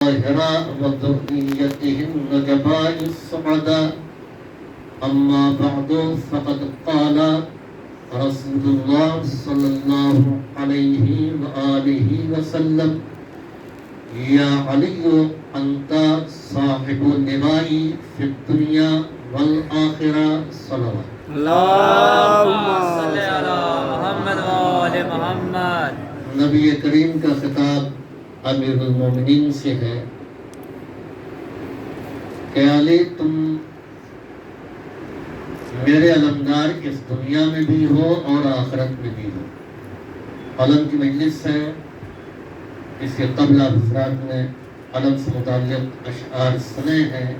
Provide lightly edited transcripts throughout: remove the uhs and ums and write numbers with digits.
طاهرا وذريتهن جباء السعداء. أما بعد فقد قال رسول الله صلى الله عليه وآله وسلم: يا علي أنت صاحب اللواء في الدنيا والآخرة. صلوات. اللهم صل على محمد وآل محمد. نبی کریم کا خطاب امیر المومنین سے ہے کہ علی تم میرے علمدار اس دنیا میں بھی ہو اور آخرت میں بھی ہو. علم کی مجلس ہے. اس کے قبل حضرات نے علم سے متعلق اشعار سنے ہیں.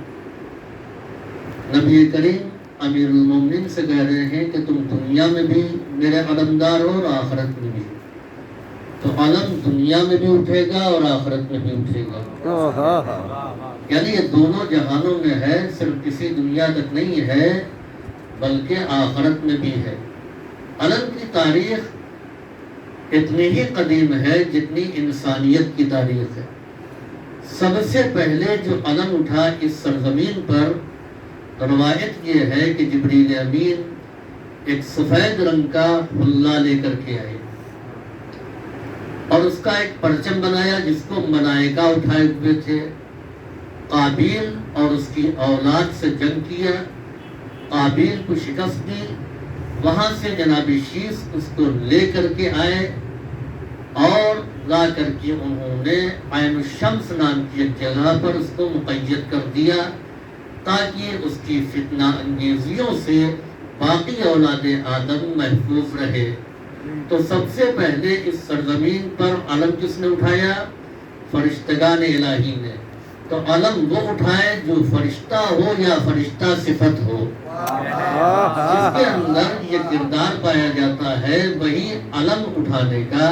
نبی کریم امیر المومنین سے کہہ رہے ہیں کہ تم دنیا میں بھی میرے علمدار ہو اور آخرت میں بھی. تو علم دنیا میں بھی اٹھے گا اور آخرت میں بھی اٹھے گا. یعنی یہ دونوں جہانوں میں ہے، صرف کسی دنیا تک نہیں ہے بلکہ آخرت میں بھی ہے. علم کی تاریخ اتنی ہی قدیم ہے جتنی انسانیت کی تاریخ ہے. سب سے پہلے جو علم اٹھا اس سرزمین پر، روایت یہ ہے کہ جبریل امین ایک سفید رنگ کا حلہ لے کر کے آئے اور اس کا ایک پرچم بنایا جس کو ملائکہ اٹھائے ہوئے تھے. قابیل اور اس کی اولاد سے جنگ کیا، قابیل کو شکست دی. وہاں سے جناب شیس اس کو لے کر کے آئے اور لا کر کے انہوں نے عین الشمس نام کی ایک جگہ پر اس کو مقید کر دیا تاکہ اس کی فتنہ انگیزیوں سے باقی اولاد آدم محفوظ رہے. تو سب سے پہلے اس سرزمین پر علم کس نے اٹھایا؟ فرشتگان الہی نے. تو علم وہ اٹھائے جو فرشتہ ہو یا فرشتہ صفت ہو، جس کے اندر یہ کردار پایا جاتا ہے وہی علم اٹھانے کا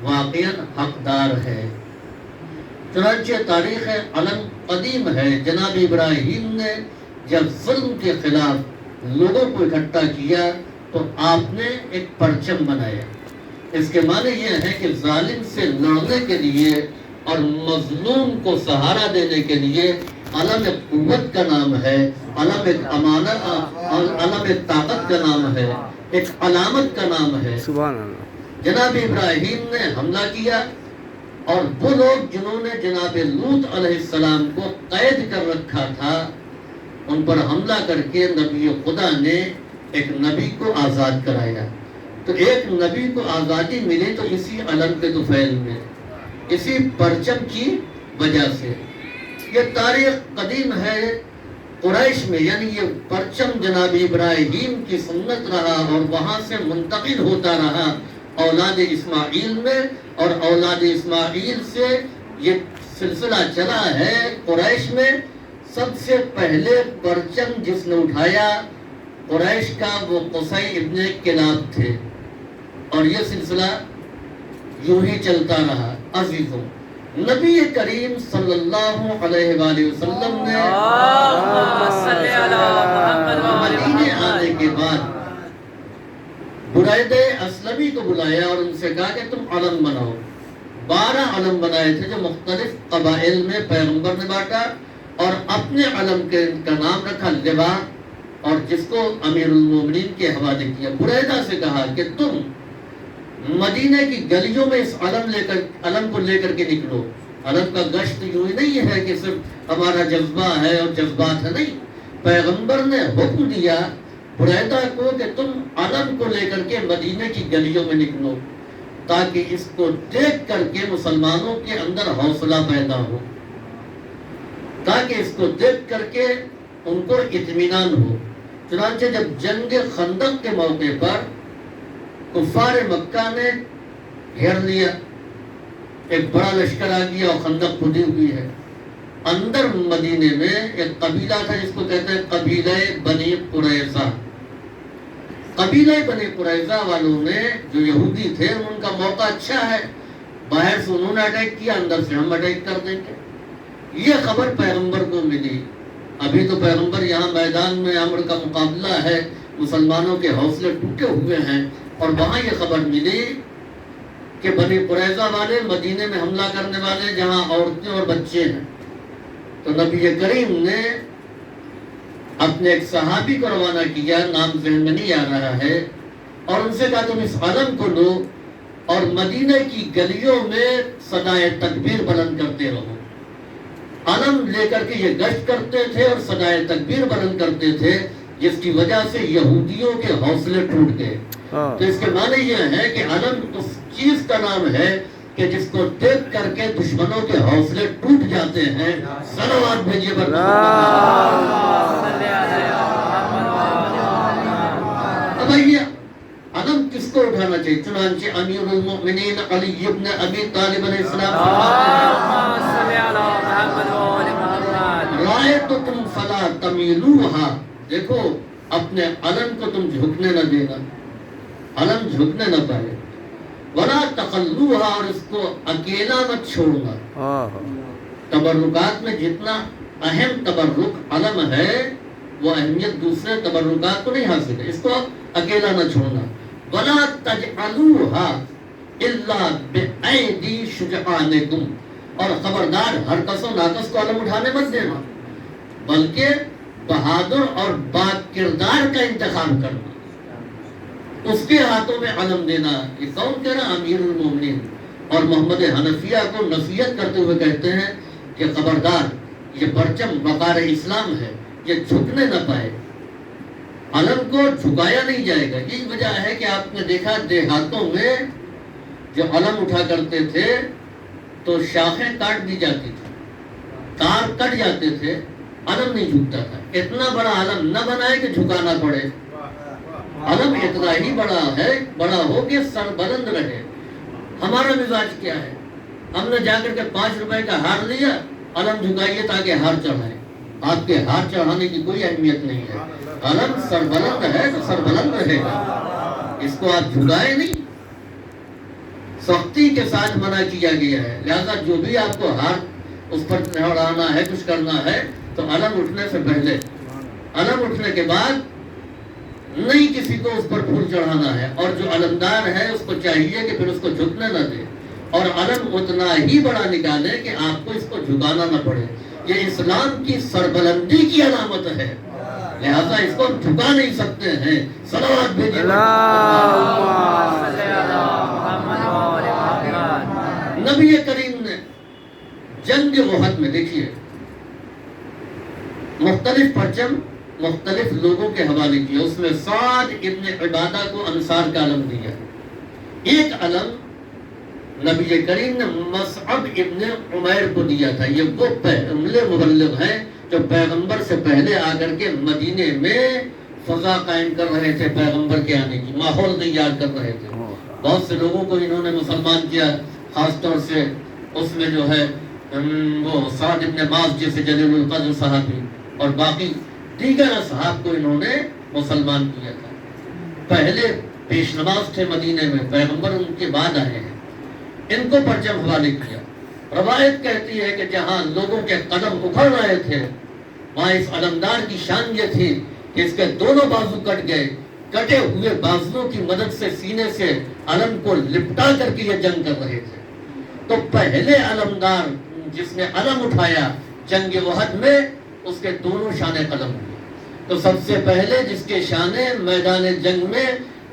واقعاً حقدار ہے. چنانچہ تاریخ علم قدیم ہے. جناب ابراہیم نے جب ظلم کے خلاف لوگوں کو اکٹھا کیا تو آپ نے ایک پرچم بنایا. اس کے معنی یہ ہے کہ ظالم سے لڑنے کے لیے اور مظلوم کو سہارا دینے کے لیے علم ایک قوت کا نام ہے، علم ایک امانت، علم ایک طاقت کا نام ہے، ایک علامت کا نام ہے. سبحان اللہ. جناب ابراہیم نے حملہ کیا اور وہ لوگ جنہوں نے جناب لوط علیہ السلام کو قید کر رکھا تھا ان پر حملہ کر کے نبی خدا نے ایک نبی کو آزاد کرایا. تو ایک نبی کو آزادی ملی تو اسی علم کے طفیل میں، اسی پرچم کی وجہ سے. یہ تاریخ قدیم ہے قریش میں. یعنی یہ پرچم جناب ابراہیم کی سنت رہا اور وہاں سے منتقل ہوتا رہا اولاد اسماعیل میں، اور اولاد اسماعیل سے یہ سلسلہ چلا ہے. قریش میں سب سے پہلے پرچم جس نے اٹھایا قریش کا وہ قصی ابن کلاب تھے، اور یہ سلسلہ یوں ہی چلتا رہا. عزیزوں، نبی کریم صلی اللہ علیہ وآلہ وسلم نے مدینے آنے کے بعد برید اسلمی کو بلایا اور ان سے کہا کہ تم علم بناؤ. 12 علم بنائے تھے جو مختلف قبائل میں پیغمبر نے بانٹا اور اپنے علم کا نام رکھا لوا، اور جس کو امیر المومنین کے حوالے کیا. بریدہ سے کہا کہ تم مدینہ کی گلیوں میں اس علم کو لے کر کے نکلو. علم کا گشت یوں ہی نہیں ہے کہ صرف ہمارا جذبہ ہے اور جذبات ہے، نہیں. پیغمبر نے حکم دیا بریدہ کو کہ تم علم کو لے کر کے مدینہ کی گلیوں میں نکلو تاکہ اس کو دیکھ کر کے مسلمانوں کے اندر حوصلہ پیدا ہو، تاکہ اس کو دیکھ کر کے ان کو اطمینان ہو. چنانچہ جب جنگ خندق کے موقع پر کفار مکہ نے گھیر لیا، ایک بڑا لشکر آ گیا اور خندق کھدی ہوئی ہے. اندر مدینے میں ایک قبیلہ تھا جس کو کہتے ہیں قبیلہ بنی قریظہ. قبیلہ بنی قریظہ والوں نے جو یہودی تھے ان کا موقع اچھا ہے، باہر سے انہوں نے اٹیک کیا، اندر سے ہم اٹیک کر دیں گے. یہ خبر پیغمبر کو ملی. ابھی تو پیغمبر یہاں میدان میں امر کا مقابلہ ہے، مسلمانوں کے حوصلے ٹوٹے ہوئے ہیں، اور وہاں یہ خبر ملی کہ بنی قریظہ والے مدینے میں حملہ کرنے والے جہاں عورتیں اور بچے ہیں، تو نبی کریم نے اپنے ایک صحابی کو روانہ کیا، نام ذہن میں نہیں آ رہا ہے، اور ان سے کہا تم اس علم کو لو اور مدینہ کی گلیوں میں صدائے تکبیر بلند کرتے رہو۔ علم لے کر کے یہ گشت کرتے تھے اور صدائے تکبیر بلند کرتے تھے، جس کی وجہ سے یہودیوں کے حوصلے ٹوٹ گئے۔ تو اس کے معنی یہ ہے کہ علم اس چیز کا نام ہے کہ جس کو دیکھ کر کے دشمنوں کے حوصلے ٹوٹ جاتے ہیں۔ صلوات بھیجیے پر اب یہ علم کس کو اٹھانا چاہیے؟ چنانچہ امیر المؤمنین علی ابن ابی طالب علیہ السلام رأیتکم فلا تمیلوہا، دیکھو اپنے علم کو تم جھکنے نہ دینا، علم جھکنے نہ پائے، ولا تخلوہا، اور اس کو اکیلا مت چھوڑنا۔ تبرکات میں جتنا اہم تبرک علم ہے وہ اہمیت دوسرے تبرکات کو نہیں حاصل ہے، اس کو اکیلا نہ چھوڑنا۔ ولا تجعلوہا الا بأیدی شجعانکم، اور خبردار ہر کس و ناکس کو علم اٹھانے مت دینا، بلکہ بہادر اور با کردار کا انتخاب کرنا، اس کے ہاتھوں میں علم دینا۔ یہ کون کہہ رہا؟ امیر المومنین۔ اور محمد حنفیہ کو نصیحت کرتے ہوئے کہتے ہیں کہ خبردار، یہ پرچم وقار اسلام ہے، یہ جھکنے نہ پائے، علم کو جھکایا نہیں جائے گا۔ یہی وجہ ہے کہ آپ نے دیکھا دیہاتوں میں جو علم اٹھا کرتے تھے تو شاخیں کاٹ دی جاتی تھی، تار کٹ جاتے تھے، علم نہیں جھکتا تھا۔ اتنا بڑا علم نہ بنائے کہ جھکانا پڑے، علم اتنا ہی بڑا ہے، بڑا ہو کہ سر بلند رہے۔ ہمارا مزاج کیا ہے؟ ہم نے جا کر کے 5 روپے کا ہار لیا، علم جھکائیے تاکہ ہار چڑھائے۔ آپ کے ہار چڑھانے کی کوئی اہمیت نہیں ہے، علم سر بلند ہے تو سر بلند رہے گا، اس کو آپ جھکائے نہیں۔ سختی کے ساتھ منع کیا گیا ہے، لہذا جو بھی آپ کو ہار اس پر چڑھانا ہے، کچھ کرنا ہے، تو علم اٹھنے سے پہلے، علم اٹھنے کے بعد نہیں کسی کو اس پر پھول چڑھانا ہے، اور جو علمدار ہے اس کو چاہیے کہ پھر اس کو جھکنے نہ دے، اور علم اتنا ہی بڑا نکالے کہ آپ کو اس کو جھکانا نہ پڑے۔ یہ اسلام کی سربلندی کی علامت ہے، لہذا اس کو ہم جھکا نہیں سکتے ہیں۔ صلوات بھیجیے۔ نبی کریم نے جنگ احد میں دیکھیے مختلف پرچم مختلف لوگوں کے حوالے کیا، اس میں سعد ابن عبادہ کو انصار کا علم دیا۔ ایک علم نبی کریم نے مصعب ابن عمیر کو دیا تھا۔ یہ وہ پہلے مبلغ ہیں جو پیغمبر سے پہلے آ کر کے مدینے میں فضا قائم کر رہے تھے، پیغمبر کے آنے کی ماحول تیار کر رہے تھے۔ بہت سے لوگوں کو انہوں نے مسلمان کیا، خاص طور سے اس میں جو ہے وہ سعد ابن معاذ جیسے جلیل القدر صحابی اور باقی دیگر اصحاب کو انہوں نے مسلمان کیا تھا۔ پہلے پیش نماز تھے مدینے میں، پیغمبر ان کے بعد آئے ہیں، ان کو پرچم حوالے کیا۔ روایت کہتی ہے کہ جہاں لوگوں کے قدم اکھڑ رہے تھے وہاں اس علمدار کی شان یہ تھی کہ اس کے دونوں بازو کٹ گئے، کٹے ہوئے بازوؤں کی مدد سے سینے سے علم کو لپٹا کر کے یہ جنگ کر رہے تھے۔ تو پہلے علمدار جس نے علم اٹھایا جنگ احد میں، اس کے دونوں شانے قلم ہوئے۔ تو سب سے پہلے جس کے شانے میدان جنگ میں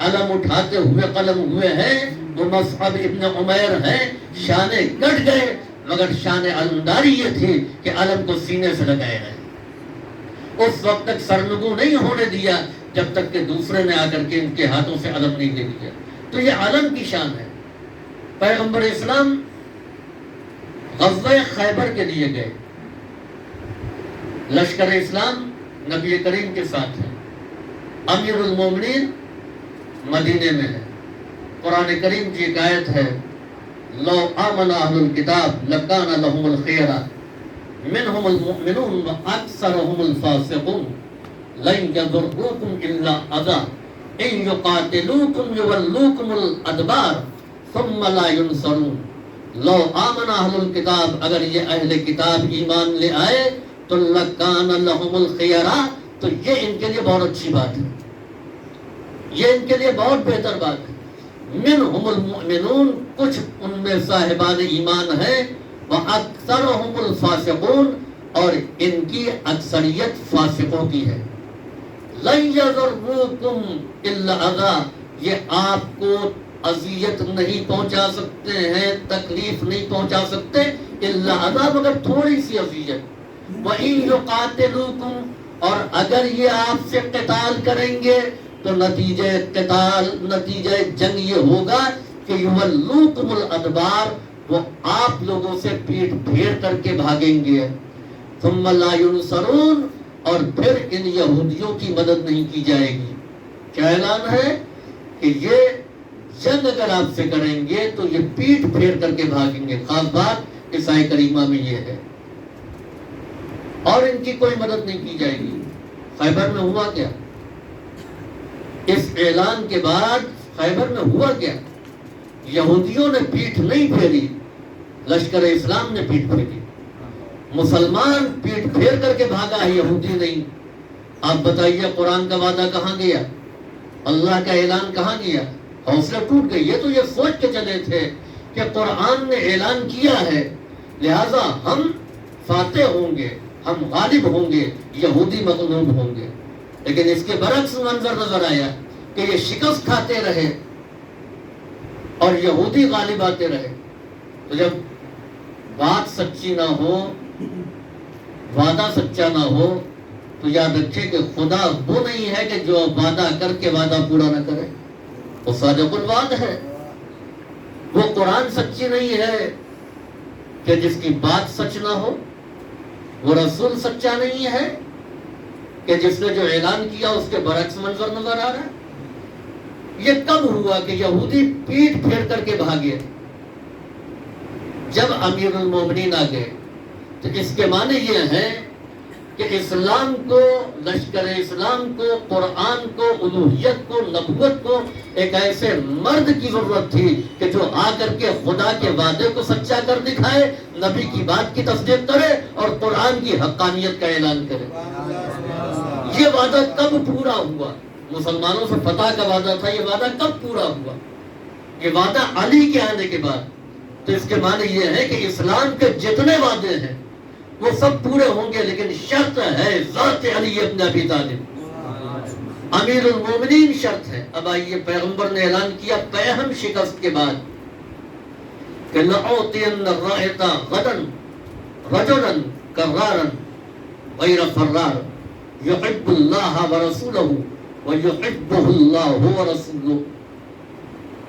علم اٹھاتے ہوئے قلم ہوئے ہیں وہ مصعب ابن عمیر ہیں۔ شانے کٹ گئے مگر شان علمداری یہ تھی کہ علم کو سینے سے لگائے گئے، اس وقت تک سرنگو نہیں ہونے دیا جب تک کہ دوسرے نے آ کر کے ان کے ہاتھوں سے علم نہیں لے لیا۔ تو یہ علم کی شان ہے۔ پیغمبر اسلام غزوہ خیبر کے لیے گئے، لشکر اسلام نبی کریم کے ساتھ ہے، امیر المومنین مدینے میں ہے۔ قرآن کریم کی ایک آیت ہے، لو آمن اہل الکتاب لکان لهم الخیرہ منہم المؤمنون واکثرهم الفاسقون لن یضروکم الا اذی ان یقاتلوکم یولوکم الادبار ثم لا ینصرون۔ لو آمن اہل الکتاب، اگر یہ اہل کتاب ایمان لے آئے تو لکان لهم الخیرہ، تو یہ ان کے لیے بہت اچھی بات ہے، یہ ان کے لیے بہت بہتر بات ہے۔ منہم المؤمنون، کچھ ان میں صاحبان ایمان ہیں، وَأَكْثَرُهُمُ الْفَاسِقُونَ، اور ان کی اکثریت فاسقوں کی ہے۔ لَن يَضُرُّوكُمْ إِلَّا أَذًى، یہ آپ کو اذیت نہیں پہنچا سکتے ہیں، تکلیف نہیں پہنچا سکتے، إِلَّا أَذًى، مگر تھوڑی سی اذیت۔ وَإِن يُقَاتِلُوكُمْ، اور اگر یہ آپ سے قتال کریں گے تو نتیجہ قتال، نتیجہ جنگ یہ ہوگا کہ یولوکم الادبار، وہ آپ لوگوں سے پیٹ پھیر کر کے بھاگیں گے۔ ثم لا ینصرون، اور پھر ان یہودیوں کی مدد نہیں کی جائے گی۔ کیا اعلان ہے کہ یہ جنگ اگر آپ سے کریں گے تو یہ پیٹ پھیر کر کے بھاگیں گے۔ خاص بات اس آیت کریمہ میں یہ ہے، اور ان کی کوئی مدد نہیں کی جائے گی۔ خیبر میں ہوا کیا؟ اس اعلان کے بعد خیبر میں ہوا کیا؟ یہودیوں نے پیٹھ نہیں پھیری، لشکر اسلام نے پیٹھ پھیری۔ مسلمان پیٹھ پھیر کر کے بھاگا ہے، یہودی نہیں۔ آپ بتائیے قرآن کا وعدہ کہاں گیا؟ اللہ کا اعلان کہاں گیا؟ حوصلہ ٹوٹ گئی۔ یہ تو یہ سوچ کے چلے تھے کہ قرآن نے اعلان کیا ہے لہذا ہم فاتح ہوں گے، ہم غالب ہوں گے، یہودی مغلوب ہوں گے، لیکن اس کے برعکس منظر نظر آیا کہ یہ شکست کھاتے رہے اور یہودی غالب آتے رہے۔ تو جب بات سچی نہ ہو، وعدہ سچا نہ ہو، تو یاد رکھے کہ خدا وہ نہیں ہے کہ جو وعدہ کر کے وعدہ پورا نہ کرے، وہ صادق الوعد ہے۔ وہ قرآن سچی نہیں ہے کہ جس کی بات سچ نہ ہو، وہ رسول سچا نہیں ہے کہ جس نے جو اعلان کیا اس کے برعکس منظر نظر آ رہا ہے۔ یہ کب ہوا کہ یہودی پیٹ پھیر کر کے بھاگے؟ جب امیر المومنین آ گئے۔ تو اس کے معنی یہ ہے کہ اسلام کو، لشکر اسلام کو، قرآن کو، الوہیت کو، نبوت کو ایک ایسے مرد کی ضرورت تھی کہ جو آ کر کے خدا کے وعدے کو سچا کر دکھائے، نبی کی بات کی تصدیق کرے اور قرآن کی حقانیت کا اعلان کرے۔ یہ وعدہ کب پورا ہوا؟ مسلمانوں سے فتح کا وعدہ تھا، یہ وعدہ کب پورا ہوا؟ یہ وعدہ علی کے آنے کے بعد۔ تو اس کے معنی یہ ہے کہ اسلام کے جتنے وعدے ہیں وہ سب پورے ہوں گے، لیکن شرط ہے ذات علی ابن ابی طالب، امیر المومنین شرط ہے۔ اب آئیے، پیغمبر نے اعلان کیا پیہم شکست کے بعد کہ لَأُعْطِيَنَّ الرَّائِطَ غَدًا رَجُلًا كَرَّارًا غَيْرَ فَرَّارٍ يُحِبُّ اللَّهَ وَرَسُولَهُ وَيُحِبُّهُ اللَّهُ وَرَسُولُهُ۔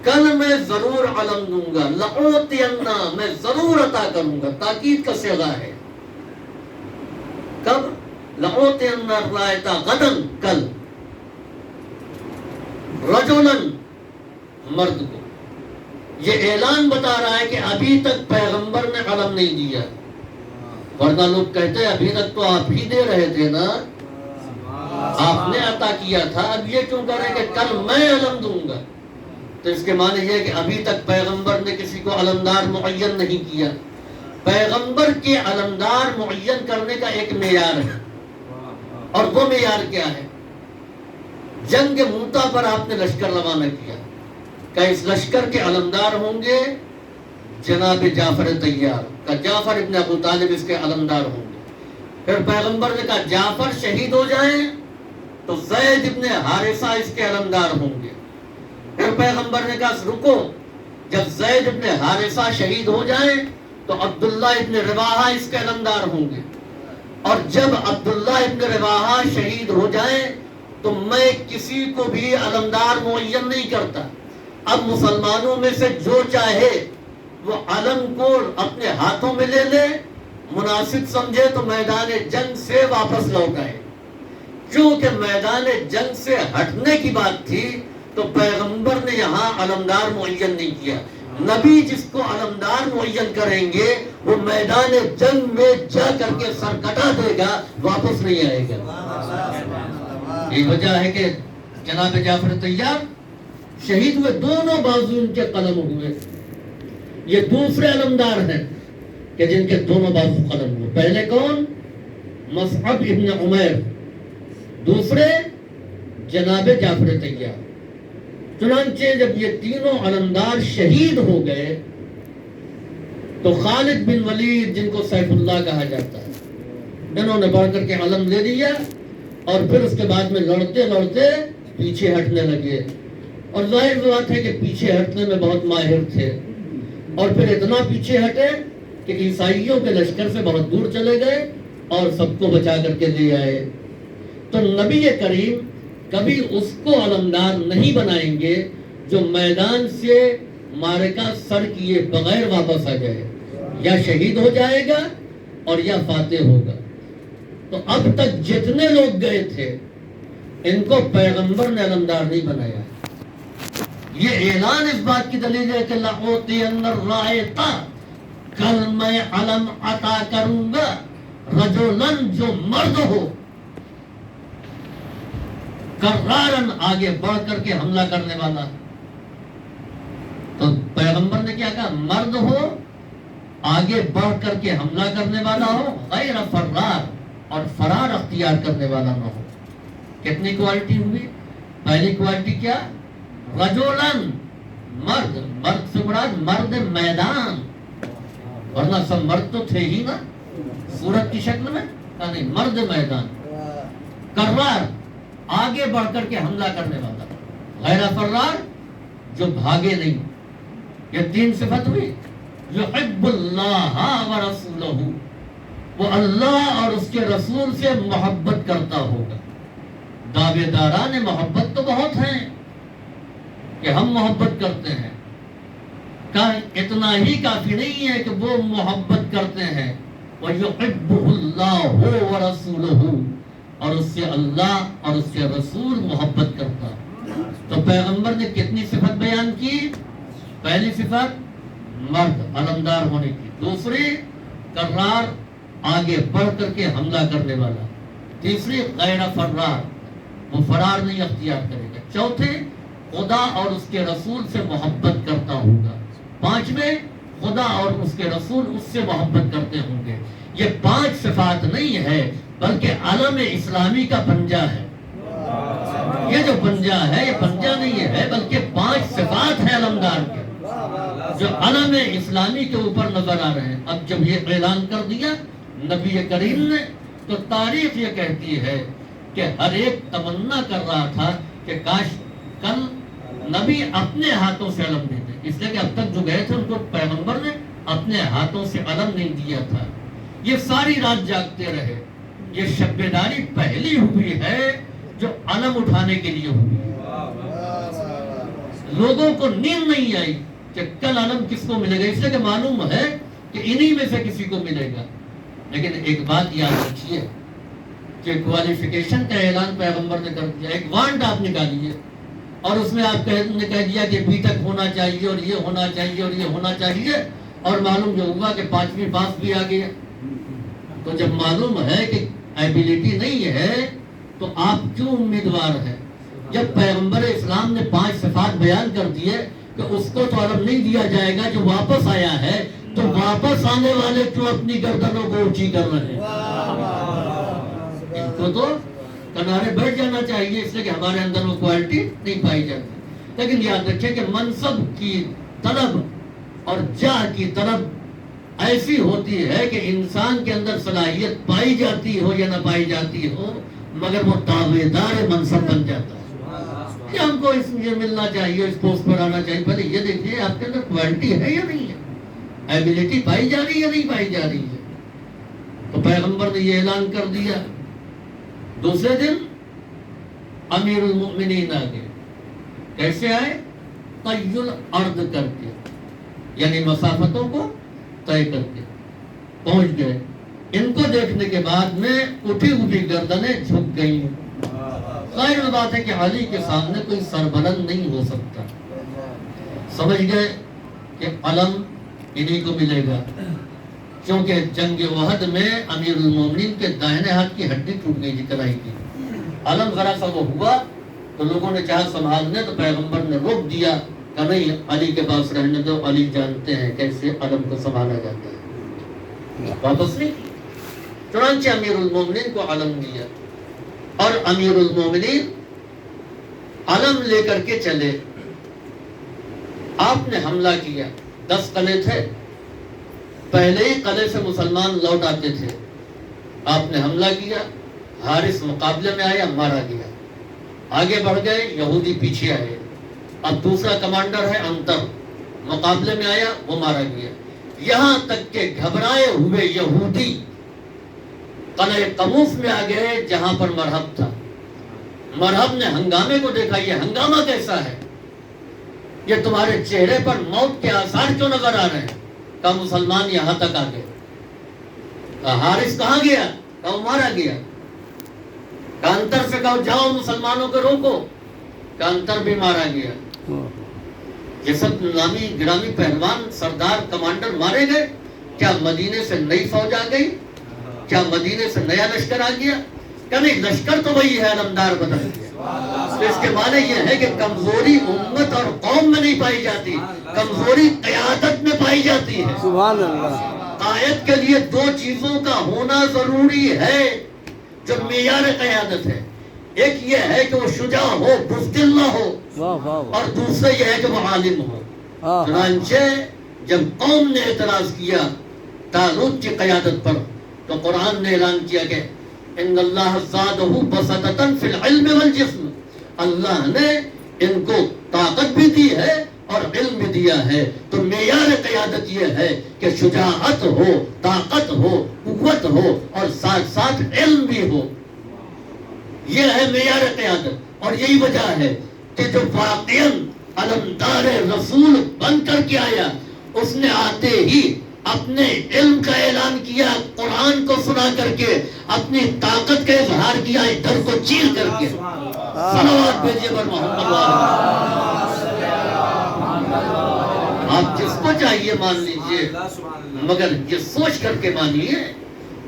کل میں ضرور علم دوں گا، لَأُعْطِيَنَّ، میں ضرور عطا کروں گا، تاکید کا صیغہ ہے۔ کب؟ لَأُعْطِيَنَّ الرَّائِطَ غَدًا، کل، رَجُلًا، مرد کو۔ یہ اعلان بتا رہا ہے کہ ابھی تک پیغمبر نے علم نہیں دیا، ورنہ لوگ کہتے ہیں ابھی تک تو آپ ہی دے رہے تھے نا، آپ نے عطا کیا تھا، اب یہ کیوں کہہ رہے ہیں کہ کل میں علم دوں گا؟ تو اس کے معنی یہ ہے کہ ابھی تک پیغمبر نے کسی کو علمدار معین نہیں کیا۔ پیغمبر کے علمدار معین کرنے کا ایک معیار ہے، اور وہ معیار کیا ہے؟ جنگ موتا پر آپ نے لشکر روانہ کیا کہ اس لشکر کے علمدار ہوں گے جناب جعفر طیار، کہ جعفر ابن ابو طالب اس کے علمدار ہوں گے۔ پھر پیغمبر نے کہا جعفر شہید ہو جائیں تو زید ابن حارثہ اس کے علمدار ہوں گے۔ پھر پیغمبر نے کہا رکو، جب زید ابن حارثہ شہید ہو جائیں تو عبداللہ ابن رواحہ اس کے علمدار ہوں گے، اور جب عبداللہ ابن رواحہ شہید ہو جائیں تو میں کسی کو بھی علمدار معین نہیں کرتا۔ اب مسلمانوں میں سے جو چاہے وہ علم کو اپنے ہاتھوں میں لے لے، مناسب سمجھے تو میدان جنگ سے واپس لوٹ آئے۔ کیونکہ میدان جنگ سے ہٹنے کی بات تھی تو پیغمبر نے یہاں علمدار معین نہیں کیا۔ نبی جس کو علمدار معین کریں گے وہ میدان جنگ میں جا کر کے سر کٹا دے گا، واپس نہیں آئے گا۔ یہ وجہ ہے کہ جناب جعفر طیار شہید ہوئے، دونوں بازو ان کے قلم ہوئے۔ یہ دوسرے علمدار ہیں کہ جن کے دونوں بازو قلم ہوئے۔ پہلے کون؟ مصعب ابن عمیر، دوسرے جناب جعفر طیار۔ چنانچہ جب یہ تینوں علمدار شہید ہو گئے تو خالد بن ولید، جن کو سیف اللہ کہا جاتا ہے، انہوں نے بڑھ کر کے علم لے لیا اور پھر اس کے بعد میں لڑتے لڑتے پیچھے ہٹنے لگے، اور ظاہر بات ہے کہ پیچھے ہٹنے میں بہت ماہر تھے، اور پھر اتنا پیچھے ہٹے کہ عیسائیوں کے لشکر سے بہت دور چلے گئے اور سب کو بچا کر کے لے آئے۔ تو نبی کریم کبھی اس کو علمدار نہیں بنائیں گے جو میدان سے معرکہ سر کیے بغیر واپس آ جائے، یا شہید ہو جائے گا اور یا فاتح ہوگا۔ تو اب تک جتنے لوگ گئے تھے ان کو پیغمبر نے علمدار نہیں بنایا۔ یہ اعلان اس بات کی دلیل ہے کہ لَأُعْطِيَنَّ الرَّائِطَ، کل میں علم عطا کروں گا رجلاً، جو مرد ہو، کرارن، آگے بڑھ کر کے حملہ کرنے والا۔ تو پیغمبر نے کیا کہا؟ مرد ہو، آگے بڑھ کر کے حملہ کرنے والا ہو، غیر فرار، اور فرار اختیار کرنے والا نہ ہو۔ کتنی کوالٹی ہوئی؟ پہلی کوالٹی کیا؟ رجولن، مرد، مرد سے مراد مرد میدان، ورنہ سب مرد تو تھے ہی نا صورت کی شکل میں، نہیں، مرد میدان، کرار، آگے بڑھ کر کے حملہ کرنے والا، غیر فرار، جو بھاگے نہیں۔ یہ تین صفت ہوئی۔ یحب اللہ ورسولہ، وہ اللہ اور اس کے رسول سے محبت کرتا ہوگا۔ دعوے داران محبت تو بہت ہیں کہ ہم محبت کرتے ہیں، اتنا ہی کافی نہیں ہے کہ وہ محبت کرتے ہیں، وَيُحِبُّهُ اللَّهُ وَرَسُولُهُ، اور اس سے اللہ اور اس کے رسول محبت کرتا۔ تو پیغمبر نے کتنی صفت بیان کی؟ پہلی صفت مرد، علمدار ہونے کی، دوسری کرار، آگے بڑھ کر کے حملہ کرنے والا، تیسری غیر فرار، وہ فرار نہیں اختیار کرے گا، چوتھے خدا اور اس کے رسول سے محبت کرتا ہوگا، پانچویں خدا اور اس کے رسول اس سے محبت کرتے ہوں گے۔ یہ پانچ صفات نہیں ہے بلکہ علم اسلامی کا پنجہ ہے۔ یہ جو پنجہ ہے یہ پنجہ نہیں ہے بلکہ پانچ صفات ہیں علمدار کے جو علم اسلامی کے اوپر نظر آ رہے ہیں۔ اب جب یہ اعلان کر دیا نبی کریم نے تو تاریخ یہ کہتی ہے کہ ہر ایک تمنا کر رہا تھا کہ کاش کل نبی اپنے ہاتھوں سے علم دے دے، اس لیے کہ اب تک جو گئے تھے ان کو پیغمبر نے اپنے ہاتھوں سے علم نہیں دیا تھا۔ یہ ساری رات جاگتے رہے۔ یہ شب بیداری پہلی ہوئی ہے جو علم اٹھانے کے لیے ہوئی۔ لوگوں کو نیند نہیں آئی کہ کل علم کس کو ملے گا، اس لیے کہ معلوم ہے کہ انہی میں سے کسی کو ملے گا۔ لیکن ایک بات یاد رکھیے کہ کوالیفیکیشن کا اعلان پیغمبر نے کر دیا، ایک وانٹ آپ نکالیے اور اس میں آپ نے کہہ دیا کہ بی تک ہونا چاہیے اور یہ ہونا چاہیے اور یہ ہونا چاہیے، اور معلوم جو ہوا کہ 5ویں پاس بھی آ گیا۔ تو جب معلوم ہے کہ ایبیلٹی نہیں ہے تو آپ کیوں امیدوار ہیں؟ جب پیغمبر اسلام نے 5 صفات بیان کر دیے کہ اس کو تو علم نہیں دیا جائے گا جو واپس آیا ہے، تو واپس آنے والے کیوں اپنی گردنوں کو اونچی کر رہے ہیں؟ ان کو تو کنارے بیٹھ جانا چاہیے، اس لیے کہ ہمارے اندر وہ کوالٹی نہیں پائی جاتی۔ لیکن یاد رکھیں کہ منصب کی طلب اور جاہ کی طلب ایسی ہوتی ہے کہ انسان کے اندر صلاحیت پائی جاتی ہو یا نہ پائی جاتی ہو، مگر وہ تابعدار منصب بن جاتا ہے کہ ہم کو اس میں ملنا چاہیے، اس پوسٹ پر آنا چاہیے۔ پہلے یہ دیکھیے آپ کے اندر کوالٹی ہے یا نہیں ہے، ایبیلٹی پائی جا رہی ہے یا نہیں پائی جا رہی ہے۔ تو پیغمبر نے یہ اعلان کر دیا۔ دوسرے دن امیر المؤمنین آ گئے۔ کیسے آئے؟ طی الارض کر کے، یعنی مسافتوں کو طے کر کے پہنچ گئے۔ ان کو دیکھنے کے بعد میں اٹھی اٹھی گردنیں جھک گئیں۔ ظاہر بات ہے کہ علی کے سامنے کوئی سربلند نہیں ہو سکتا۔ سمجھ گئے کہ علم انہی کو ملے گا، کیونکہ جنگ احد میں امیر المومنین کے دائنے ہاتھ کی ہڈی ٹوٹ گئی تھی کلائی کی۔ علم ذرا سا وہ ہوا تو لوگوں نے چاہا سنبھالنے، تو پیغمبر نے روک دیا کہ نہیں، علی کے پاس رہنے دو، علی جانتے ہیں کیسے علم کو سنبھالا جاتا ہے۔ واپس نہیں، چنانچہ امیر المومنین کو علم دیا، اور امیر المومنین علم لے کر کے چلے آپ نے حملہ کیا، 10 قلعے تھے، پہلے ہی قلعے سے مسلمان لوٹ آتے تھے، آپ نے حملہ کیا، حارث مقابلے میں آیا، مارا گیا، آگے بڑھ گئے، یہودی پیچھے آئے، اب دوسرا کمانڈر ہے انتر، مقابلے میں آیا، وہ مارا گیا، یہاں تک کہ گھبرائے ہوئے یہودی قلعہ قموس میں آ گئے جہاں پر مرہب تھا۔ مرہب نے ہنگامے کو دیکھا، یہ ہنگامہ کیسا ہے، یہ تمہارے چہرے پر موت کے آثار کیوں نظر آ رہے ہیں؟ کہا مسلمان یہاں تک آ گئے۔ کہا حارث کہاں گیا؟ کہا وہ مارا گیا۔ کہا انتر سے کہو جاؤ مسلمانوں کو روکو، کہا انتر بھی مارا گیا۔ یہ سب نامی گرامی پہلوان سردار کمانڈر مارے گئے۔ کیا مدینے سے نئی فوج آ گئی؟ کیا مدینے سے نیا لشکر آ گیا؟ کہ نہیں، لشکر تو وہی ہے، علمدار بدل گیا۔ تو اس کے معنی یہ ہے کہ کمزوری امت اور قوم میں نہیں پائی جاتی، کمزوری قیادت میں پائی جاتی ہے۔ سبحان اللہ۔ قائد کے لیے 2 چیزوں کا ہونا ضروری ہے جو معیار قیادت ہے، ایک یہ ہے کہ وہ شجاع ہو، بزدل نہ ہو، واہ واہ اور دوسرا یہ ہے کہ وہ عالم ہو۔ چنانچہ جب قوم نے اعتراض کیا طالوت کی قیادت پر تو قرآن نے اعلان کیا کہ ان اللہ زادہ بسطۃ فی العلم والجسم، اللہ نے ان کو طاقت بھی دی ہے اور علم بھی دیا ہے۔ تو معیار قیادت یہ ہے کہ شجاعت ہو، طاقت ہو، قوت ہو اور ساتھ ساتھ علم بھی ہو، یہ ہے معیار قیادت۔ اور یہی وجہ ہے کہ جو واقعاً علمدار رسول بن کر کے آیا، اس نے آتے ہی اپنے علم کا اعلان کیا، قرآن کو سنا کر کے اپنی طاقت کا اظہار کیا، ڈر کو چیر کر کے۔ صلوات بھیجیے پر محمد۔ آپ جس کو چاہیے مان لیجئے، مگر یہ سوچ کر کے مانیے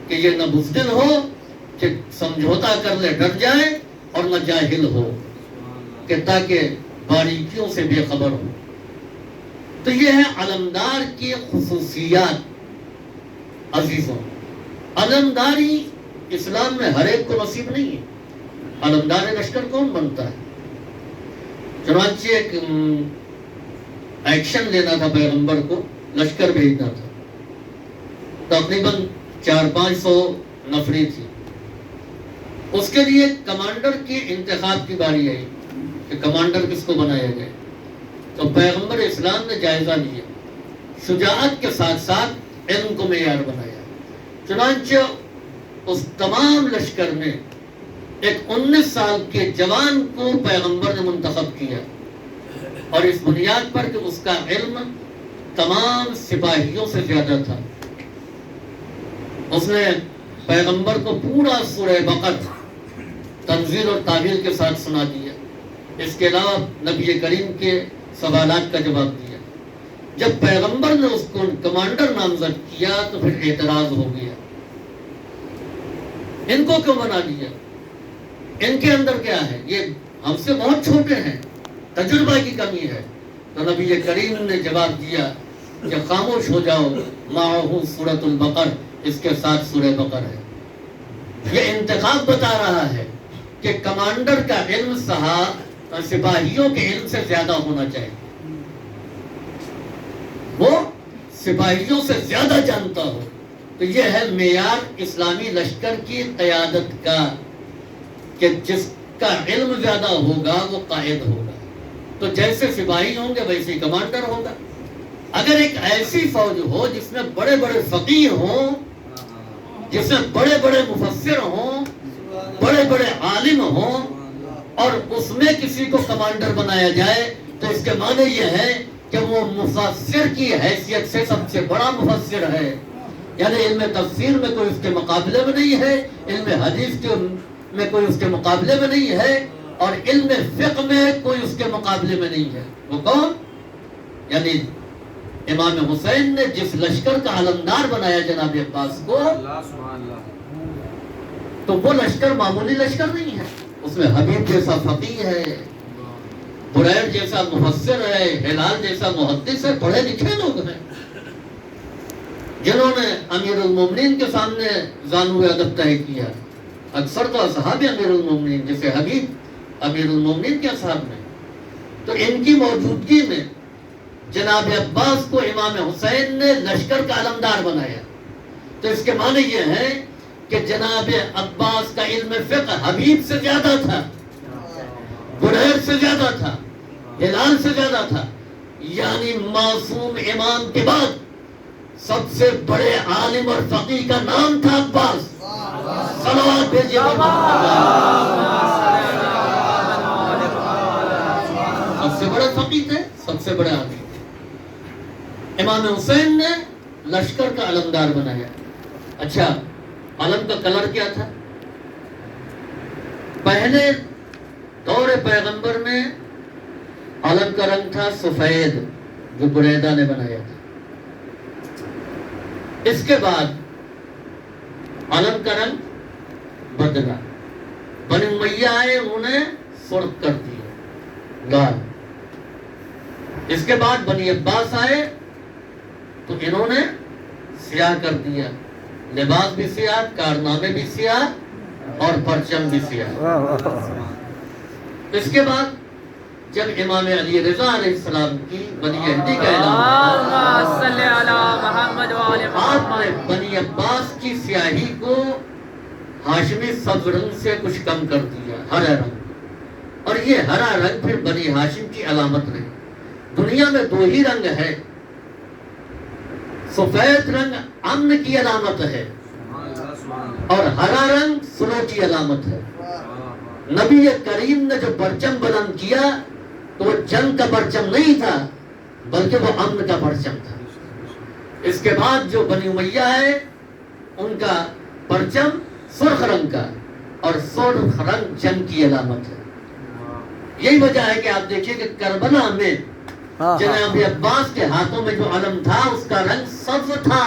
کہ یہ نہ بزدل ہو کہ سمجھوتا کر لے ڈر جائے، اور نہ جاہل ہو کہ تاکہ باریکیوں سے بے خبر ہو۔ تو یہ ہے علمدار کی خصوصیات۔ عزیزوں، علمداری اسلام میں ہر ایک کو نصیب نہیں ہے۔ علمدار لشکر کون بنتا ہے؟ چنانچہ ایک ایکشن لینا تھا پیغمبر کو، لشکر بھیجنا تھا، تقریباً 400-500 نفری تھی۔ اس کے لیے کمانڈر کی انتخاب کی باری آئی کہ کمانڈر کس کو بنایا جائے۔ تو پیغمبر اسلام نے جائزہ لیا، شجاعت کے ساتھ ساتھ علم کو معیار بنایا۔ چنانچہ اس تمام لشکر میں ایک 19 سال کے جوان کو پیغمبر نے منتخب کیا، اور اس بنیاد پر کہ اس کا علم تمام سپاہیوں سے زیادہ تھا۔ اس نے پیغمبر کو پورا سورہ بقرہ تنزیل اور تعویل کے ساتھ سنا دیا، اس کے علاوہ نبی کریم کے سوالات کا جواب دیا۔ جب پیغمبر نے اس کو کمانڈر نامزد کیا تو پھر اعتراض ہو گیا، ان کو کیوں بنا دیا، ان کے اندر کیا ہے، یہ ہم سے بہت چھوٹے ہیں، تجربہ کی کمی ہے۔ تو نبی کریم نے جواب دیا کہ خاموش ہو جاؤ، معہ سورۃ البقرہ، اس کے ساتھ سورہ بقرہ ہے۔ یہ انتخاب بتا رہا ہے کہ کمانڈر کا علم سپاہیوں کے علم سے زیادہ ہونا چاہیے، وہ سپاہیوں سے زیادہ جانتا ہو۔ تو یہ ہے معیار اسلامی لشکر کی قیادت کا، کہ جس کا علم زیادہ ہوگا وہ قائد ہوگا۔ تو جیسے سپاہی ہوں گے ویسے ہی کمانڈر ہوگا۔ اگر ایک ایسی فوج ہو جس میں بڑے بڑے فقیہ ہوں، جس میں بڑے بڑے مفسر ہوں، بڑے بڑے عالم ہوں، اور اس میں کسی کو کمانڈر بنایا جائے تو اس کے معنی یہ ہے کہ وہ مفسر کی حیثیت سے سب سے بڑا مفسر ہے، یعنی علم تفسیر میں کوئی اس کے مقابلے میں نہیں ہے، علم حدیث میں کوئی اس کے مقابلے میں نہیں ہے، اور علم فقہ میں کوئی اس کے مقابلے میں نہیں ہے۔ وہ کون؟ یعنی امام حسین نے جس لشکر کا علمدار بنایا جناب عباس کو، تو وہ لشکر معمولی لشکر نہیں ہے، اس میں حبیب جیسا فقیہ ہے، بریر جیسا مفسر ہے، ہلال جیسا محدث ہے، پڑھے لکھے لوگ ہیں، جنہوں نے امیر المومنین کے سامنے زانو ادب طے کیا۔ اکثر تو اصحاب امیر المومنین، جیسے حبیب امیر المومنین کے اصحاب میں، تو ان کی موجودگی میں جناب عباس کو امام حسین نے لشکر کا علمدار بنایا. تو اس کے معنی یہ ہے کہ جناب عباس کا علم فقہ حبیب سے زیادہ تھا، بریر سے زیادہ تھا، ہلال سے زیادہ تھا. یعنی معصوم امام کے بعد سب سے بڑے عالم اور فقیہ کا نام تھا عباس. صلوات بھیجیے سب سے بڑے فقیہ تھے، سب سے بڑے عالم. امام حسین نے لشکر کا علمدار بنایا. اچھا، علم کا کلر کیا تھا؟ پہلے دور پیغمبر میں علم کا رنگ تھا سفید، جو بریدہ نے بنایا تھا. اس کے بعد علم کا رنگ بدلا. بنی امیہ آئے، انہوں نے سرخ کر دیا، لال. اس کے بعد بنی عباس آئے تو انہوں نے سیاہ کر دیا. لباس بھی سیاہ، کارنامے بھی سیاہ اور پرچم بھی سیاہ. اس کے بعد جب امام علی رضا علیہ السلام کی بنی عہدی کا اعلان، آپ نے بنی عباس کی سیاہی کو ہاشمی سبز رنگ سے کچھ کم کر دیا، ہرا رنگ. اور یہ ہرا رنگ پھر بنی ہاشم کی علامت رہی. دنیا میں دو ہی رنگ ہے. سفید رنگ امن کی علامت ہے اور ہرا رنگ سلو کی علامت ہے. نبی کریم نے جو پرچم بلند کیا تو وہ جنگ کا پرچم نہیں تھا، بلکہ وہ امن کا پرچم تھا. اس کے بعد جو بنی امیہ ہے، ان کا پرچم سرخ رنگ کا، اور سرخ رنگ جنگ کی علامت ہے. یہی وجہ ہے کہ آپ دیکھیے کہ کربلا میں جناب عباس کے ہاتھوں میں جو علم تھا اس کا رنگ سبز تھا.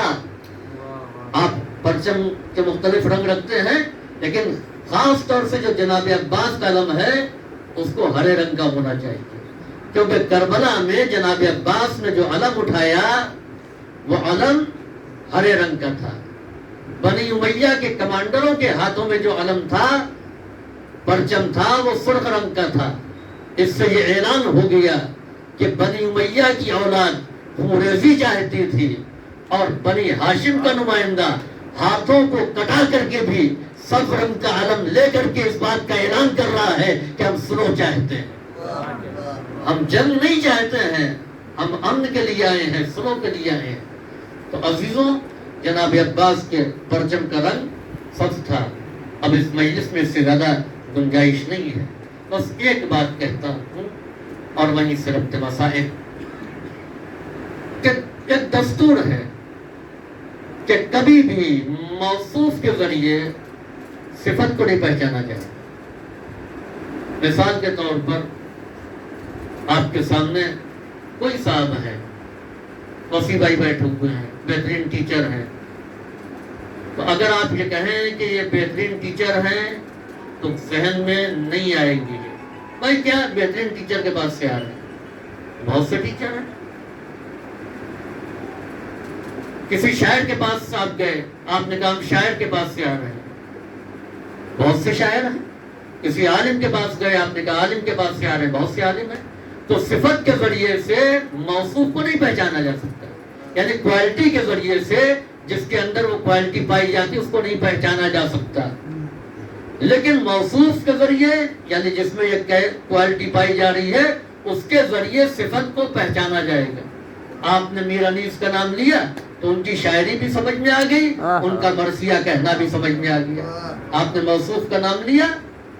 آپ پرچم کے مختلف رنگ رکھتے ہیں، لیکن خاص طور سے جو جناب عباس کا علم ہے اس کو ہرے رنگ کا ہونا چاہیے، کیونکہ کربلا میں جناب عباس نے جو علم اٹھایا وہ علم ہرے رنگ کا تھا. بنی امیہ کے کمانڈروں کے ہاتھوں میں جو علم تھا، پرچم تھا، وہ سرخ رنگ کا تھا. اس سے یہ اعلان ہو گیا کہ بنی امیہ کی اولاد خوریزی چاہتی تھی، اور بنی ہاشم کا نمائندہ ہاتھوں کو کٹا کر کے بھی سبز رنگ کا علم لے کر کے اس بات کا اعلان کر رہا ہے کہ ہم سلو چاہتے ہیں، ہم جنگ نہیں چاہتے ہیں، ہم امن کے لیے آئے ہیں، سلو کے لیے آئے ہیں. تو عزیزوں، جناب عباس کے پرچم کا رنگ سبز تھا. اب اس مجلس میں اس سے زیادہ گنجائش نہیں ہے. بس ایک بات کہتا ہوں اور وہیں سے ربط مسائل، کہ ایک دستور ہے کہ کبھی بھی موصوف کے ذریعے صفت کو نہیں پہچانا جائے. مثال کے طور پر آپ کے سامنے کوئی صاحب ہے، وسیع بھائی بیٹھے ہوئے ہیں، بہترین ٹیچر ہیں. تو اگر آپ یہ کہیں کہ یہ بہترین ٹیچر ہیں تو ذہن میں نہیں آئے گی بھائی کیا بہترین ٹیچر کے پاس سے آ رہے ہیں. بہت سے ٹیچر ہیں. کسی شاعر کے پاس سے آپ گئے، آپ نے کہا ہم شاعر کے پاس سے آ رہے ہیں، بہت سے شاعر ہیں. کسی عالم کے پاس گئے، آپ نے کہا عالم کے پاس سے آ رہے ہیں، بہت سے عالم ہیں. تو صفت کے ذریعے سے موصوف کو نہیں پہچانا جا سکتا، یعنی کوالٹی کے ذریعے سے جس کے اندر وہ کوالٹی پائی جاتی اس کو نہیں پہچانا جا سکتا. لیکن موصوف کے ذریعے، یعنی جس میں یہ کوالٹی پائی جا رہی ہے، اس کے ذریعے صفت کو پہچانا جائے گا. آپ نے میر انیس کا نام لیا تو ان کی شاعری بھی سمجھ میں آ گئی، ان کا مرثیہ کہنا بھی سمجھ میں آ گیا. آپ نے موصوف کا نام لیا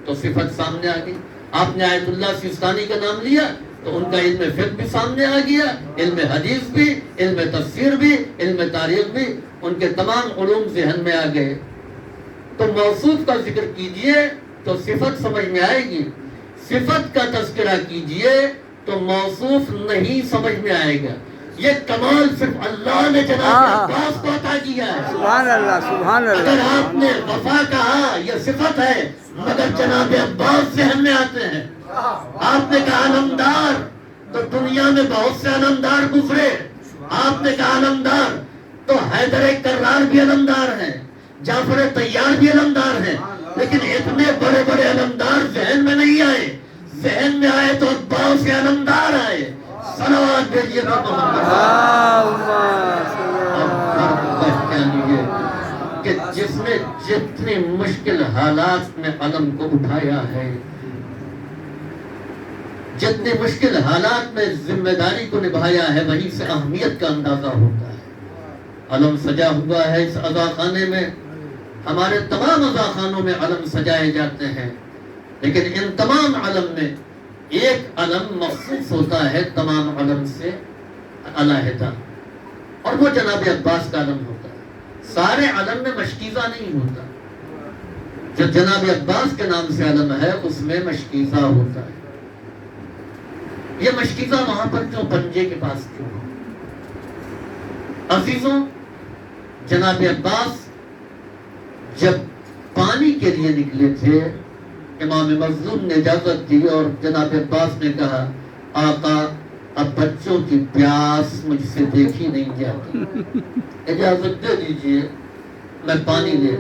تو صفت سامنے آ گئی. آپ نے آیت اللہ سیستانی کا نام لیا تو ان کا علم فقہ بھی سامنے آ گیا، علم حدیث بھی، علم تفسیر بھی، علم تاریخ بھی، ان کے تمام علوم ذہن میں آ گئے. تو موصوف کا ذکر کیجئے تو صفت سمجھ میں آئے گی، صفت کا تذکرہ کیجئے تو موصوف نہیں سمجھ میں آئے گا. یہ کمال صرف اللہ نے جناب عباس کو عطا کیا ہے. سبحان اللہ، سبحان اللہ. اگر آپ نے وفا کہا یہ صفت ہے، مگر جناب عباس ذہن میں آتے ہیں. آپ نے کہا علمدار تو دنیا میں بہت سے علمدار گزرے. آپ نے کہا علمدار تو حیدر کرار بھی علمدار ہیں، جعفر طیار بھی علمدار ہیں، لیکن اتنے بڑے بڑے علمدار ذہن میں نہیں آئے. ذہن میں آئے تو عباس کے علمدار آئے. صلوات سلام بھیجیے گا محمد پہچانیے کہ جس نے جتنی مشکل حالات میں علم کو اٹھایا ہے، جتنی مشکل حالات میں ذمہ داری کو نبھایا ہے، وہیں سے اہمیت کا اندازہ ہوتا ہے۔ علم سجا ہوا ہے اس عزاخانے میں، ہمارے تمام عزاخانوں میں علم سجائے جاتے ہیں، لیکن ان تمام علم میں ایک علم مخصوص ہوتا ہے تمام علم سے علیحدہ، اور وہ جناب عباس کا علم ہوتا ہے۔ سارے علم میں مشکیزہ نہیں ہوتا، جو جناب عباس کے نام سے علم ہے اس میں مشکیزہ ہوتا ہے۔ یہ مشکیزہ وہاں پر کیوں، پنجے کے پاس کیوں؟ عزیزوں، جناب عباس جب پانی کے لیے نکلے تھے، امام مظلوم نے اجازت دی اور جناب عباس نے کہا آقا اب بچوں کی پیاس مجھ سے دیکھی نہیں جاتی، اجازت دے دیجئے میں پانی لے۔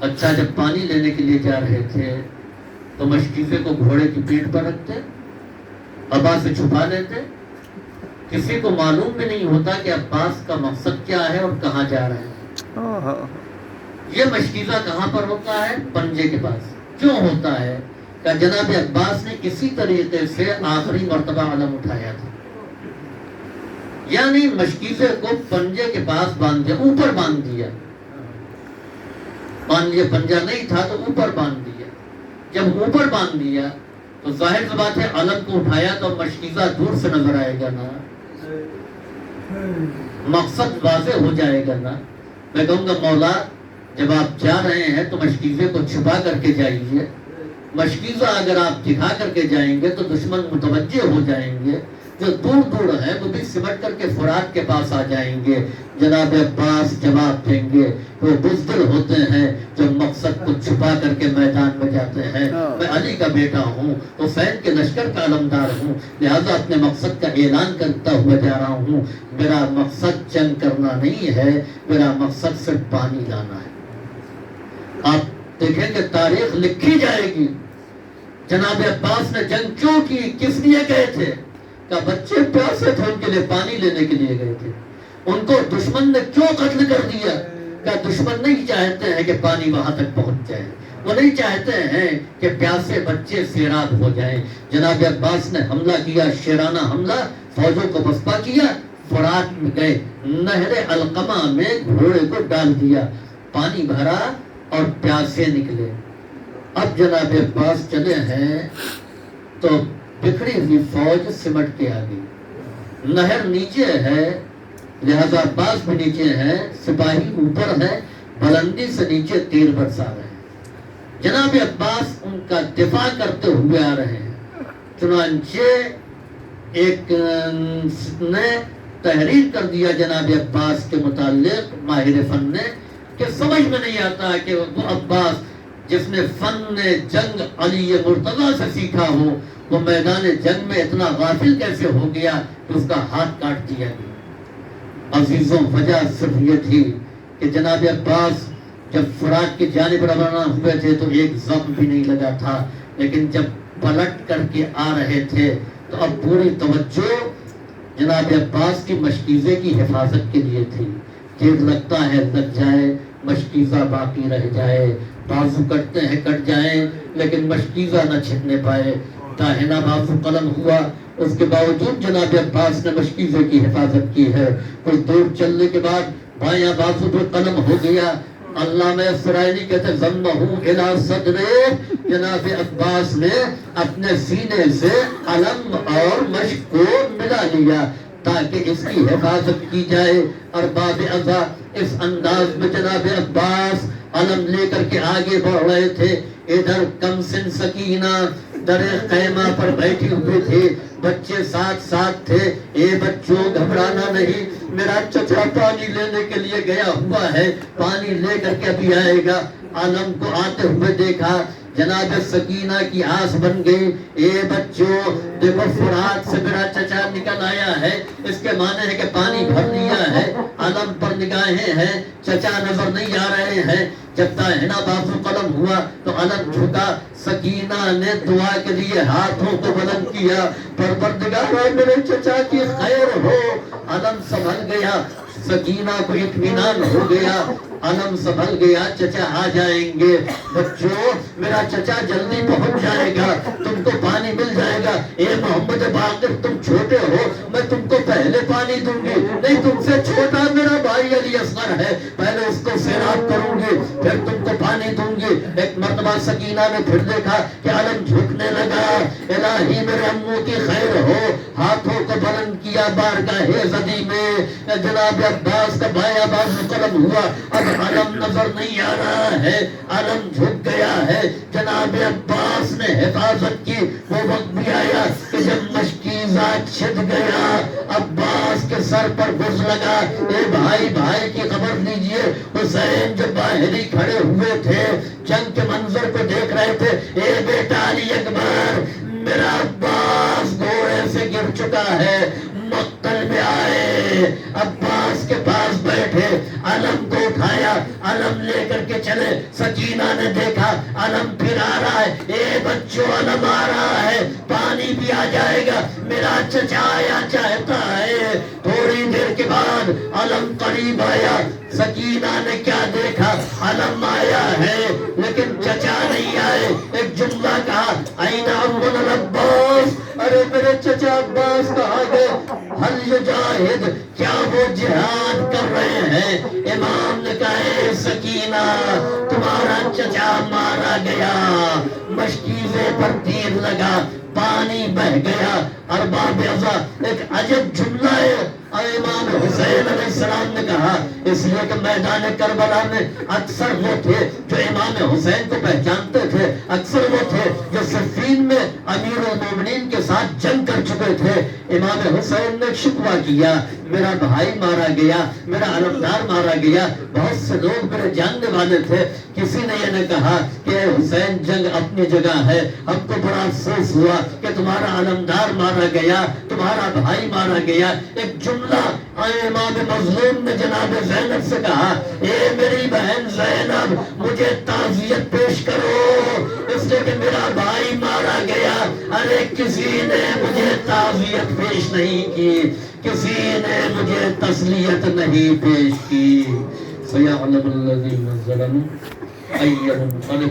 اچھا، جب پانی لینے کے لیے جا رہے تھے تو مشکیزے کو گھوڑے کی پیٹھ پر رکھتے، ابا سے چھپا لیتے، کسی کو معلوم بھی نہیں ہوتا کہ عباس کا مقصد کیا ہے اور کہاں جا رہے ہیں۔ یہ مشکیزہ کہاں پر ہوتا ہے؟ پنجے کے پاس۔ کیوں ہوتا ہے؟ کہ جناب عباس نے اسی طریقے سے آخری مرتبہ علم اٹھایا تھا، یعنی مشکیزے کو پنجے کے پاس باندھ دیا، اوپر باندھ دیا۔ مان لیا پنجہ نہیں تھا تو اوپر باندھ دیا۔ جب اوپر باندھ دیا تو ظاہر سی بات ہے علم کو اٹھایا تو مشکیزہ دور سے نظر آئے گا نا، مقصد واضح ہو جائے گا نا۔ میں کہوں گا مولا جب آپ جا رہے ہیں تو مشکیزے کو چھپا کر کے جائیے، مشکیزہ اگر آپ دکھا کر کے جائیں گے تو دشمن متوجہ ہو جائیں گے، جو دور دور ہیں وہ بھی سمٹ کر کے فرات کے پاس آ جائیں گے۔ جناب عباس جواب دیں گے، وہ بزدل ہوتے ہیں جو مقصد کو چھپا کر کے میدان میں جاتے ہیں۔ میں علی کا بیٹا ہوں، حسین کے لشکر کا علمدار ہوں، لہذا اپنے مقصد کا اعلان کرتا ہوا جا رہا ہوں۔ میرا مقصد جنگ کرنا نہیں ہے، میرا مقصد صرف پانی لانا ہے۔ آپ دیکھیں کہ تاریخ لکھی جائے گی جناب عباس نے جنگ کیوں کی، کس لیے گئے تھے؟ کہ بچے پیاسے تھے، ان کے لیے پانی لینے کے لیے گئے تھے۔ ان کو دشمن نے کیوں قتل کر دیا؟ کہ دشمن نہیں چاہتے ہیں کہ پانی وہاں تک پہنچ جائے، وہ نہیں چاہتے ہیں کہ پیاسے بچے سیراب ہو جائیں۔ جناب عباس نے حملہ کیا، شیرانہ حملہ، فوجوں کو پسپا کیا، فرات میں گئے، نہر القمہ میں گھوڑے کو ڈال دیا، پانی بھرا اور پیاسے نکلے۔ اب جناب عباس چلے ہیں تو بکھری ہوئی فوج سمٹ کے آ گئی، نہر نیچے ہے لہذا عباس بھی نیچے ہیں، سپاہی اوپر ہے، بلندی سے نیچے تیر برسا رہے ہیں۔ جناب عباس ان کا دفاع کرتے ہوئے آ رہے ہیں۔ چنانچہ ایک نے تحریر کر دیا جناب عباس کے متعلق ماہر فن نے کہ سمجھ میں نہیں آتا کہ وہ عباس جس نے فن جنگ علی مرتضیٰ سے سیکھا ہو، وہ میدان جنگ میں اتنا غافل کیسے ہو گیا کہ اس کا ہاتھ کاٹ دیا گیا۔ عزیزوں، وجہ صرف یہ تھی کہ جناب عباس جب فرات کی جانب روانہ ہوئے تھے تو ایک زخم بھی نہیں لگا تھا، لیکن جب پلٹ کر کے آ رہے تھے تو اب پوری توجہ جناب عباس کی مشکیزے کی حفاظت کے لیے تھی۔ تیر لگتا ہے لگ جائے، مشکیزہ باقی رہ جائے، بازو کٹتے ہیں کٹ جائیں لیکن مشکیزہ نہ چھٹنے پائے۔ داہنا بازو قلم ہوا، اس کے باوجود جناب عباس نے مشکیزے کی حفاظت کی ہے۔ کچھ دور چلنے کے بعد بایاں بازو پہ قلم ہو گیا۔ علامہ اسرائیلی کہتے ضمہو الی صدرہ، جناب عباس نے اپنے سینے سے علم اور مشک کو ملا لیا تاکہ اس کی حفاظت کی جائے۔ اور باب ازا اس انداز میں جناب عباس علم لے کر کے آگے بڑھ رہے تھے۔ ادھر کمسن سکینہ در خیمہ پر بیٹھی ہوئے تھے، بچے ساتھ ساتھ تھے۔ اے بچوں گھبرانا نہیں، میرا چچا پانی لینے کے لیے گیا ہوا ہے، پانی لے کر کے ابھی آئے گا۔ علم کو آتے ہوئے دیکھا، جناب سکینہ کی آس بن گئی. اے بچوں دیکھو فرات سے میرا چچا نکل آیا ہے، اس کے معنی ہے کہ پانی بھر لیا ہے. علم پر نگاہیں ہیں، چچا نظر نہیں آ رہے ہیں. جب داہنا بازو قلم ہوا تو علم جھکا. سکینہ نے دعا کے لیے ہاتھوں کو بلند کیا، پروردگار میرے چچا کی خیر ہو. علم سنبھل گیا، سکینہ کو اطمینان ہو گیا. علم سنبھل گیا، چچا آ جائیں گے. بچوں میرا چچا جلدی پہنچ جائے گا، تم کو پانی مل جائے گا. اے محمد باقر تم چھوٹے ہو، میں تم کو پہلے پانی دوں گی. نہیں، تم سے چھوٹا میرا بھائی علی اصغر ہے، پہلے اس کو سیراب کروں گی پھر تم کو پانی دوں گی. ایک مرتبہ سکینہ نے پھر دیکھا کہ علم جھکنے لگا. الہی میرے امو کی خیر ہو. ہاتھوں کو بلند کیا بارگاہ زدی میں. جناب عباس کا بایاں بازو قلم ہوا. اب علم نظر نہیں آ رہا ہے، علم جھک گیا ہے. جناب عباس نے حفاظت کی. وہ وقت بھی آیا کہ جب مشکیزہ چھد گیا، عباس کے سر پر گرز لگا. اے بھائی بھائی کی خبر لیجئے. حسین جو باہر ہی کھڑے ہوئے تھے، جنگ کے منظر کو دیکھ رہے تھے. اے بیٹا علی اکبر، میرا عباس گھوڑے سے گر چکا ہے، مقتل میں آئے. عباس کے پاس بیٹھے، علم کو اٹھایا، علم لے کر کے چلے. سکینہ نے دیکھا علم پھر آ رہا ہے. اے بچوں علم آ رہا ہے، پانی بھی آ جائے گا. میرا چچا آیا چاہتا ہے. تھوڑی دیر کے بعد علم قریب آیا. سکینہ نے کیا دیکھا؟ علم آیا ہے لیکن چچا نہیں آئے. ایک جملہ کہا، این عمنا العباس، ارے میرے چچا عباس کہاں گئے؟ حل یجاہد، کیا وہ جہاد کر رہے ہیں؟ امام نے کہا اے سکینہ، تمہارا چچا مارا گیا، مشکیزے پر تیر لگا، پانی بہ گیا. ارباب ازا ایک عجب جملہ ہے. امام حسین علیہ السلام نے کہا، اس لیے کہ میدان کربلا میں اکثر وہ تھے جو امام حسین کو پہچانتے تھے، اکثر وہ تھے جو صفین میں امیر المومنین کے ساتھ جنگ کر چکے تھے. امام حسین نے شکوہ کیا، میرا بھائی مارا گیا، میرا علمدار مارا گیا. بہت سے لوگ میرے جاننے والے تھے. کسی نے یہ نہیں کہا کہ حسین جنگ اپنی جگہ ہے. ہم کو بڑا افسوس ہوا کہ تمہارا علمدار مارا گیا، تمہارا بھائی مارا گیا. ایک جملہ امام مظلوم نے جناب زینب سے کہا، اے میری بہن زینب، مجھے تعزیت پیش کرو، اس لیے کہ میرا بھائی مارا گیا. ارے کسی نے مجھے تعزیت پیش نہیں کی، کسی نے مجھے تسلیت نہیں پیش کی. سیعلم الذین ظلموا أَيَّ مُنقلب